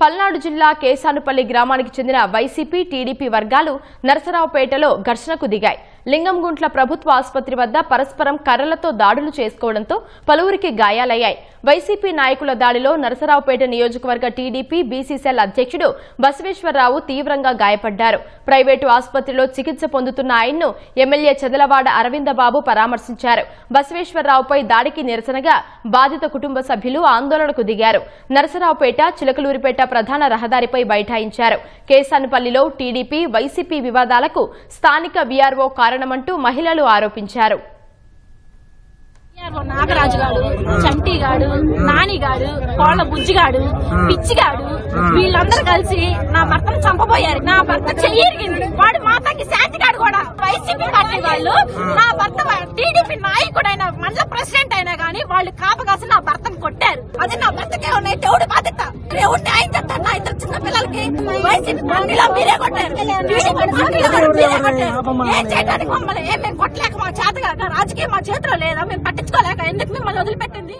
పల్నాడు జిల్లా కేసానుపల్లి గ్రామానికి చెందిన వైసీపీ టీడీపీ వర్గాలు నరసరావుపేటలో ఘర్షణకు దిగాయి. లింగంగుంట్ల ప్రభుత్వ ఆసుపత్రి వద్ద పరస్పరం కర్రలతో దాడులు చేసుకోవడంతో పలువురికి గాయాలయ్యాయి. వైసీపీ నాయకుల దాడిలో నరసరావుపేట నియోజకవర్గ టీడీపీ బీసీసీఎల్ అధ్యక్షుడు బసవేశ్వరరావు తీవ్రంగా గాయపడ్డారు. ప్రైవేటు ఆసుపత్రిలో చికిత్స పొందుతున్న ఆయన్ను ఎమ్మెల్యే చెదలవాడ అరవిందబాబు పరామర్శించారు. బసవేశ్వరరావుపై దాడికి నిరసనగా బాధిత కుటుంబ సభ్యులు ఆందోళనకు దిగారు. నరసరావుపేట చిలకలూరిపేట ప్రధాన రహదారిపై బైఠాయించారు. కేసానుపల్లిలో టీడీపీ వైసీపీ వివాదాలకు స్థానిక వీఆర్ఓ కారణమంటూ మహిళలు ఆరోపించారు. నాగరాజుగాడు, చంటిగాడు, నానిగాడు, కోళ్ల బుజ్జిగాడు, పిచ్చిగాడు వీళ్ళందరూ కలిసి నా భర్తను చంపబోయారు. నా భర్త చెయ్యరిగింది. వాడు మాతకి శాంతిగాడు కూడా వైసీపీ పార్టీ వాళ్ళు నా భర్త టీడీపీ నాయకుడైన మండల ప్రెసిడెంట్ అయినా గానీ వాళ్ళు కాపగాసి నా భర్తను కొట్టారు. అది నా భర్తకే ఉన్నాయి. దేవుడు బాధ్యత. దేవుడు న్యాయం చెప్తారు. నా ఇద్దరు చిన్న పిల్లలకి వైసీపీ పార్టీలో మీరే కొట్టారు. ఏం చేయడానికి మమ్మల్ని మేము కొట్టలేక మా చేతగా రాజకీయం మా చేతిలో లేదా మేము పట్టించుకోలేక ఎందుకు మిమ్మల్ని వదిలిపెట్టింది.